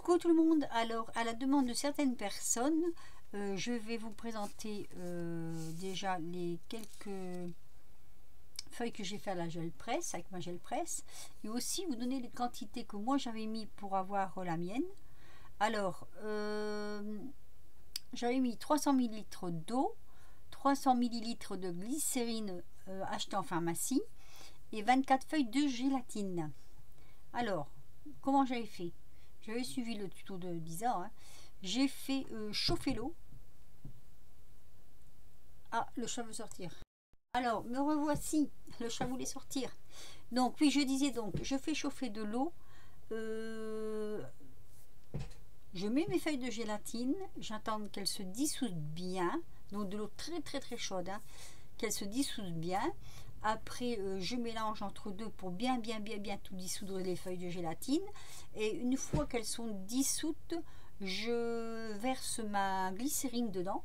Coucou tout le monde, alors à la demande de certaines personnes, je vais vous présenter déjà les quelques feuilles que j'ai fait à la gel presse, avec ma gel presse, et aussi vous donner les quantités que moi j'avais mis pour avoir la mienne. Alors, j'avais mis 300 ml d'eau, 300 ml de glycérine achetée en pharmacie et 24 feuilles de gélatine. Alors, comment j'avais fait? J'avais suivi le tuto de Lisa. Hein. J'ai fait chauffer l'eau. Ah, le chat veut sortir. Alors, me revoici. Le chat voulait sortir. Donc, oui, je disais donc, je fais chauffer de l'eau. Je mets mes feuilles de gélatine. J'attends qu'elles se dissoudent bien. Donc, de l'eau très, très, très chaude. Hein, qu'elles se dissoudent bien. Après, je mélange entre deux pour bien tout dissoudre les feuilles de gélatine. Et une fois qu'elles sont dissoutes, je verse ma glycérine dedans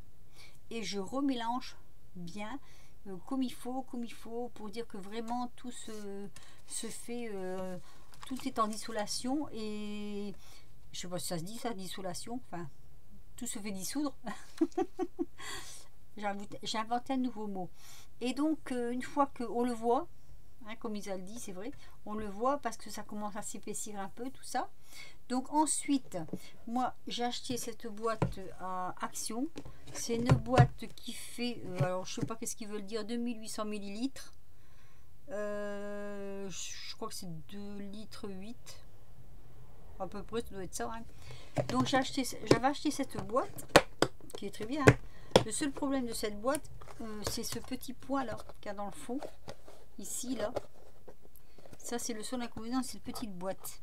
et je remélange bien comme il faut, pour dire que vraiment tout se fait, tout est en dissolution. Et je sais pas si ça se dit ça, dissolution, enfin, tout se fait dissoudre. J'ai inventé un nouveau mot. Et donc, une fois qu'on le voit, hein, comme Isa le dit, c'est vrai, on le voit parce que ça commence à s'épaissir un peu, tout ça. Donc ensuite, moi, j'ai acheté cette boîte à Action. C'est une boîte qui fait, alors je sais pas qu'est-ce qu'ils veulent dire, 2800 ml. Je crois que c'est 2 litres 8. À peu près, ça doit être ça. Hein. Donc j'avais acheté cette boîte, qui est très bien. Hein. Le seul problème de cette boîte, c'est ce petit point là qu'il y a dans le fond, ici là. Ça c'est le seul inconvénient, c'est cette petite boîte.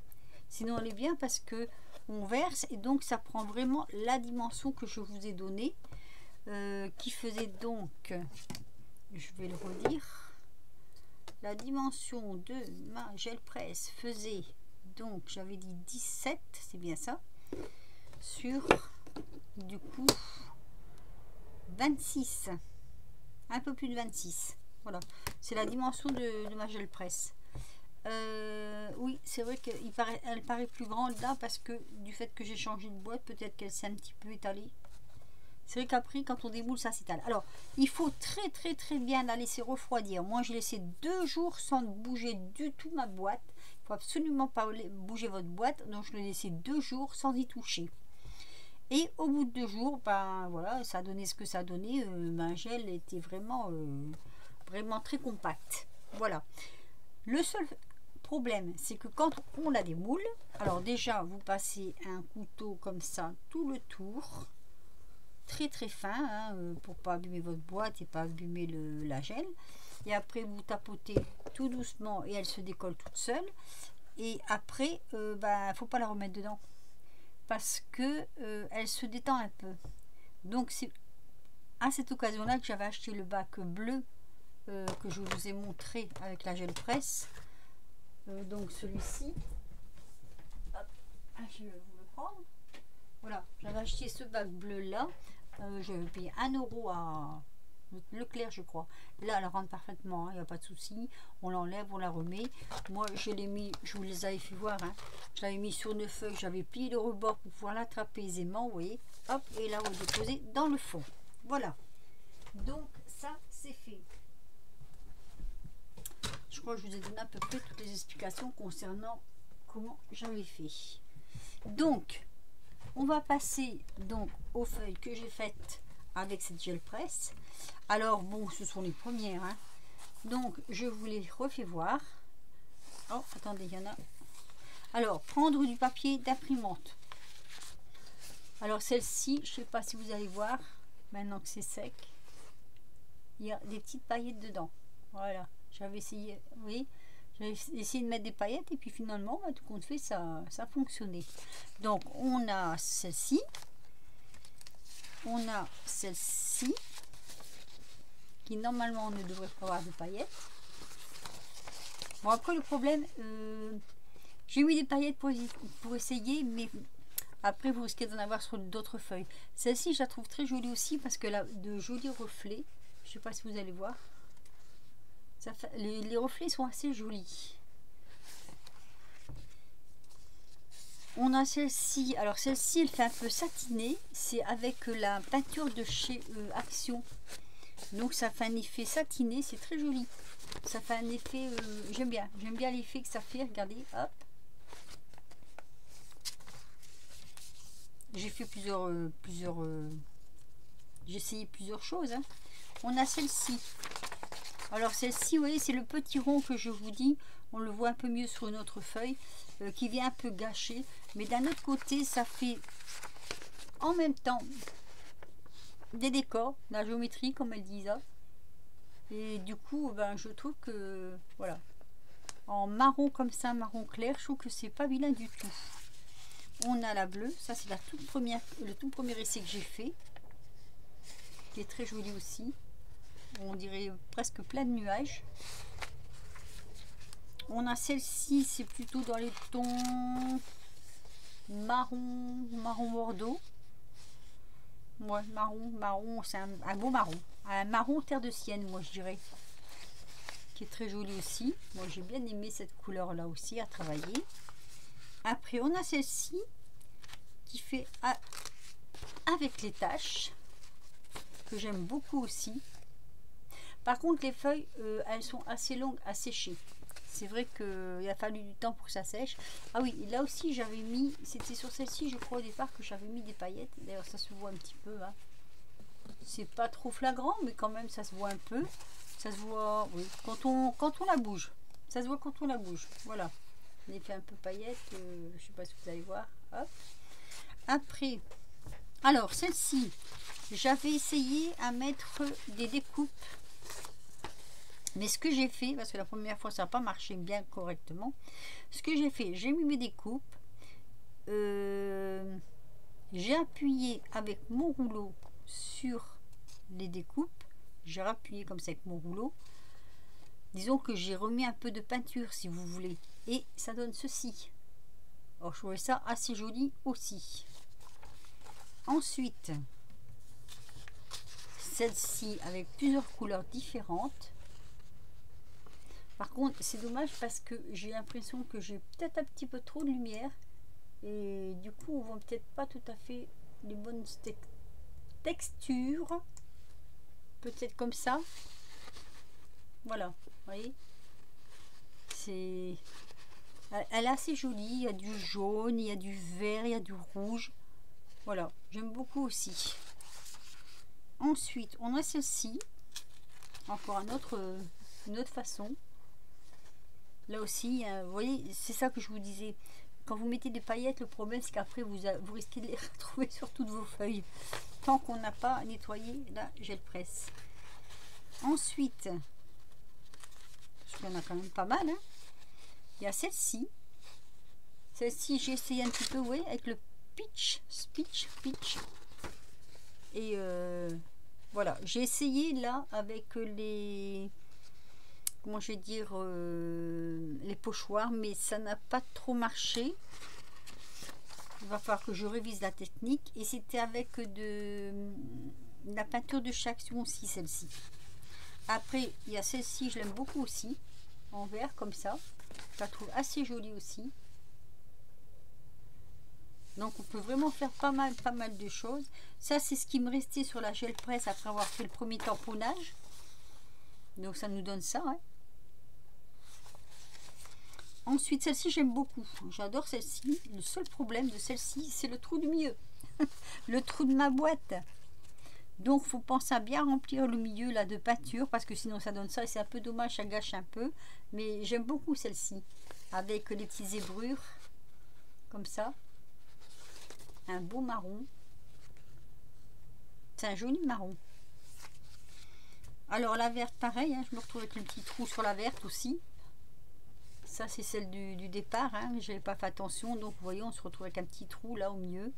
Sinon elle est bien parce que on verse et donc ça prend vraiment la dimension que je vous ai donnée, qui faisait donc, je vais le redire, la dimension de ma gel presse faisait donc, j'avais dit 17, c'est bien ça, sur du coup 26, un peu plus de 26. Voilà, c'est la dimension de ma gel presse. Oui, c'est vrai qu'elle paraît plus grande là parce que du fait que j'ai changé de boîte, peut-être qu'elle s'est un petit peu étalée. C'est vrai qu'après, quand on démoule, ça s'étale. Alors, il faut très bien la laisser refroidir. Moi, j'ai laissé 2 jours sans bouger du tout ma boîte. Il faut absolument pas bouger votre boîte. Donc, je l'ai laissé 2 jours sans y toucher. Et au bout de 2 jours, ben voilà, ça a donné ce que ça a donné. Ma gel était vraiment très compact. Voilà. Le seul problème, c'est que quand on a des moules, alors déjà, vous passez un couteau comme ça tout le tour, très fin, hein, pour pas abîmer votre boîte et pas abîmer la gel. Et après, vous tapotez tout doucement et elle se décolle toute seule. Et après, faut pas la remettre dedans parce que elle se détend un peu. Donc c'est à cette occasion là que j'avais acheté le bac bleu que je vous ai montré avec la gel presse. Donc celui-ci, je vais vous le prendre. Voilà, j'avais acheté ce bac bleu là, j'avais payé 1 € à Leclerc, je crois. Là, elle rentre parfaitement, il n'y a pas de souci. On l'enlève, on la remet. Moi, je l'ai mis, je vous les avais fait voir, hein. Je l'avais mis sur une feuille, j'avais plié le rebord pour pouvoir l'attraper aisément, vous voyez. Hop, et là, on le déposer dans le fond. Voilà. Donc, ça, c'est fait. Je crois que je vous ai donné à peu près toutes les explications concernant comment j'avais fait. Donc, on va passer donc aux feuilles que j'ai faites avec cette gel presse. Alors bon, ce sont les premières, hein. Donc je vous les refais voir. Oh, attendez, il y en a. Alors, prendre du papier d'imprimante. Alors celle-ci, je sais pas si vous allez voir, maintenant que c'est sec, il y a des petites paillettes dedans. Voilà, j'avais essayé, vous voyez, j'avais essayé de mettre des paillettes et puis finalement, tout compte fait, ça a fonctionné. Donc on a celle-ci, on a celle-ci, qui normalement ne devrait pas avoir de paillettes. Bon, après le problème, j'ai mis des paillettes pour essayer, mais après vous risquez d'en avoir sur d'autres feuilles. Celle-ci, je la trouve très jolie aussi parce qu'elle a de jolis reflets. Je sais pas si vous allez voir. Ça fait, les reflets sont assez jolis. On a celle-ci. Alors celle-ci, elle fait un peu satinée. C'est avec la peinture de chez Action. Donc ça fait un effet satiné. C'est très joli. Ça fait un effet... j'aime bien. J'aime bien l'effet que ça fait. Regardez. Hop. J'ai fait j'ai essayé plusieurs choses. Hein. On a celle-ci. Alors celle-ci, vous voyez, c'est le petit rond que je vous dis. On le voit un peu mieux sur une autre feuille. Qui vient un peu gâcher. Mais d'un autre côté, ça fait en même temps des décors, de la géométrie, comme elles disent. Et du coup, ben, je trouve que, voilà, en marron comme ça, marron clair, je trouve que c'est pas vilain du tout. On a la bleue, ça c'est le tout premier essai que j'ai fait, qui est très joli aussi. On dirait presque plein de nuages. On a celle-ci, c'est plutôt dans les tons marron bordeaux. Ouais, marron, c'est un beau marron. Un marron terre de sienne, moi je dirais. Qui est très joli aussi. Moi j'ai bien aimé cette couleur là aussi à travailler. Après on a celle-ci qui fait avec les taches, que j'aime beaucoup aussi. Par contre les feuilles, elles sont assez longues à sécher. C'est vrai qu'il a fallu du temps pour que ça sèche. Ah oui, là aussi j'avais mis, c'était sur celle-ci je crois au départ que j'avais mis des paillettes. D'ailleurs ça se voit un petit peu. Hein. C'est pas trop flagrant mais quand même ça se voit un peu. Ça se voit, oui, quand on la bouge. Ça se voit quand on la bouge. Voilà. L'effet un peu paillette, je sais pas si vous allez voir. Hop. Après, alors celle-ci, j'avais essayé à mettre des découpes. Mais ce que j'ai fait, parce que la première fois ça n'a pas marché bien correctement, ce que j'ai fait, j'ai mis mes découpes, j'ai appuyé avec mon rouleau sur les découpes, j'ai appuyé comme ça avec mon rouleau, disons que j'ai remis un peu de peinture si vous voulez, et ça donne ceci. Alors je trouvais ça assez joli aussi. Ensuite, celle-ci avec plusieurs couleurs différentes. Par contre, c'est dommage parce que j'ai l'impression que j'ai peut-être un petit peu trop de lumière. Et du coup, on voit peut-être pas tout à fait les bonnes textures. Peut-être comme ça. Voilà, vous voyez. Elle est assez jolie. Il y a du jaune, il y a du vert, il y a du rouge. Voilà, j'aime beaucoup aussi. Ensuite, on a celle-ci. Encore une autre façon. Là aussi, vous voyez, c'est ça que je vous disais. Quand vous mettez des paillettes, le problème c'est qu'après vous risquez de les retrouver sur toutes vos feuilles. Tant qu'on n'a pas nettoyé la gel presse. Ensuite, parce qu'il y en a quand même pas mal. Hein, il y a celle-ci. Celle-ci, j'ai essayé un petit peu, vous voyez, avec le pitch. Et voilà, j'ai essayé là avec les... comment je vais dire, les pochoirs, mais ça n'a pas trop marché. Il va falloir que je révise la technique. Et c'était avec de la peinture de chez Action aussi, celle-ci. Après, il y a celle-ci, je l'aime beaucoup aussi, en vert comme ça. Je la trouve assez jolie aussi. Donc on peut vraiment faire pas mal de choses. Ça, c'est ce qui me restait sur la gel presse après avoir fait le premier tamponnage. Donc ça nous donne ça. Hein. Ensuite, celle-ci, j'aime beaucoup. J'adore celle-ci. Le seul problème de celle-ci, c'est le trou du milieu. Le trou de ma boîte. Donc, il faut penser à bien remplir le milieu là de peinture parce que sinon, ça donne ça. Et c'est un peu dommage, ça gâche un peu. Mais j'aime beaucoup celle-ci. Avec les petites zébrures. Comme ça. Un beau marron. C'est un joli marron. Alors, la verte, pareil. Hein, je me retrouve avec le petit trou sur la verte aussi. Ça, c'est celle du départ, hein, mais je n'avais pas fait attention. Donc, vous voyez, on se retrouve avec un petit trou là au milieu.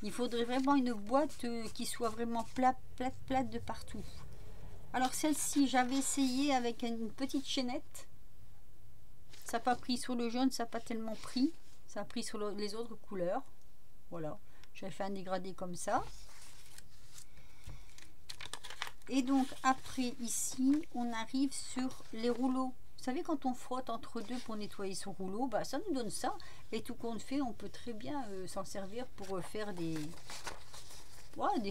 Il faudrait vraiment une boîte qui soit vraiment plate de partout. Alors, celle-ci, j'avais essayé avec une petite chaînette. Ça n'a pas pris sur le jaune, ça n'a pas tellement pris. Ça a pris sur les autres couleurs. Voilà. J'avais fait un dégradé comme ça. Et donc, après, ici, on arrive sur les rouleaux. Vous savez, quand on frotte entre deux pour nettoyer son rouleau, bah, ça nous donne ça. Et tout compte fait, on peut très bien s'en servir pour faire des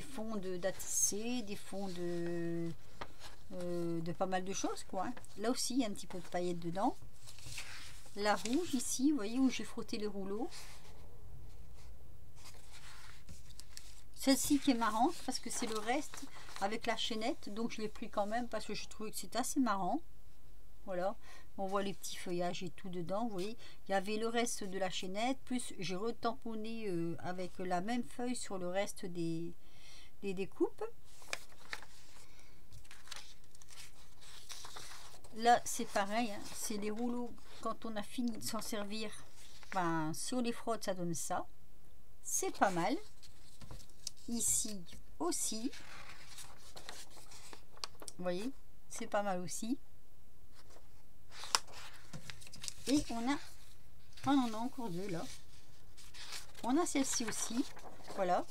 fonds d'ATC, des fonds de pas mal de choses, quoi. Hein. Là aussi, il y a un petit peu de paillettes dedans. La rouge ici, vous voyez où j'ai frotté les rouleaux. Celle-ci qui est marrante parce que c'est le reste avec la chaînette, donc je l'ai pris quand même parce que je trouvais que c'était assez marrant. Voilà, on voit les petits feuillages et tout dedans, vous voyez. Il y avait le reste de la chaînette, plus j'ai retamponné avec la même feuille sur le reste des découpes. Là, c'est pareil, hein, c'est les rouleaux, quand on a fini de s'en servir, ben, si on les frotte, ça donne ça. C'est pas mal. Ici aussi, vous voyez, c'est pas mal aussi. Et on en a encore deux là. On a celle-ci aussi, voilà.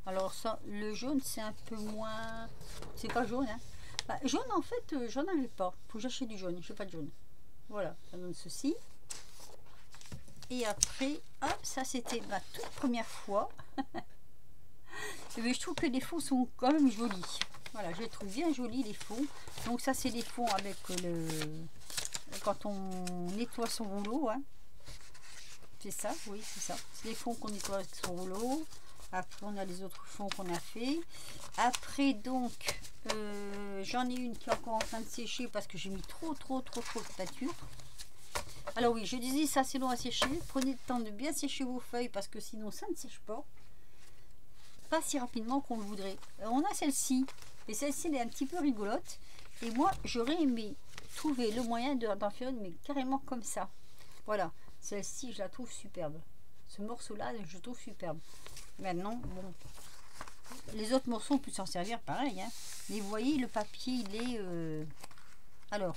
Alors ça, le jaune, c'est un peu moins... C'est pas jaune, hein. Bah, jaune, en fait, j'en avais pas. Faut que j'achète du jaune, je n'ai pas de jaune. Voilà, ça donne ceci. Et après, hop, ça c'était ma toute première fois. Mais je trouve que les fonds sont quand même jolis. Voilà, je les trouve bien jolis les fonds. Donc ça c'est des fonds avec quand on nettoie son rouleau. Hein. C'est ça, oui c'est ça. C'est les fonds qu'on nettoie avec son rouleau. Après on a les autres fonds qu'on a fait. Après donc j'en ai une qui est encore en train de sécher parce que j'ai mis trop de peinture. Alors oui, je disais ça c'est long à sécher. Prenez le temps de bien sécher vos feuilles parce que sinon ça ne sèche pas. Pas si rapidement qu'on le voudrait. On a celle-ci. Et celle-ci elle est un petit peu rigolote. Et moi j'aurais aimé trouver le moyen d'en faire une mais carrément comme ça. Voilà. Celle-ci je la trouve superbe. Ce morceau-là je le trouve superbe. Maintenant, bon. Les autres morceaux on peut s'en servir pareil. Hein. Mais vous voyez le papier il est... Alors,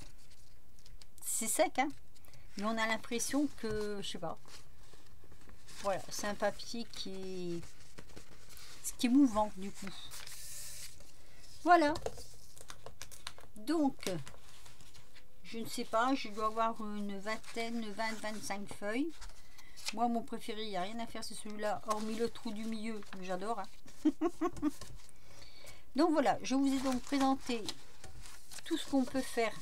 c'est sec hein. Mais on a l'impression que, je sais pas, voilà, c'est un papier qui est mouvant du coup. Voilà. Donc, je ne sais pas, je dois avoir une vingtaine, 20-25 feuilles. Moi, mon préféré, il n'y a rien à faire, c'est celui-là, hormis le trou du milieu, que j'adore. Hein. Donc voilà, je vous ai donc présenté tout ce qu'on peut faire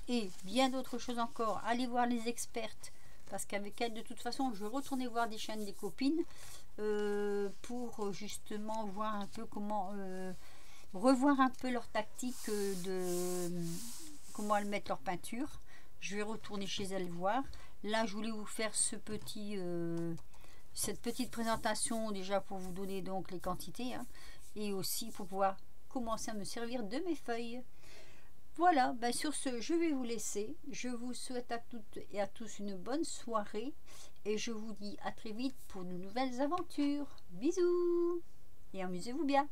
et bien d'autres choses encore. Allez voir les expertes parce qu'avec elles de toute façon je vais retourner voir des chaînes des copines pour justement voir un peu comment revoir un peu leur tactique de comment elles mettent leur peinture. Je vais retourner chez elles voir. Là je voulais vous faire cette petite présentation déjà pour vous donner donc les quantités hein, et aussi pour pouvoir commencer à me servir de mes feuilles. Voilà, ben sur ce, je vais vous laisser. Je vous souhaite à toutes et à tous une bonne soirée. Et je vous dis à très vite pour de nouvelles aventures. Bisous et amusez-vous bien.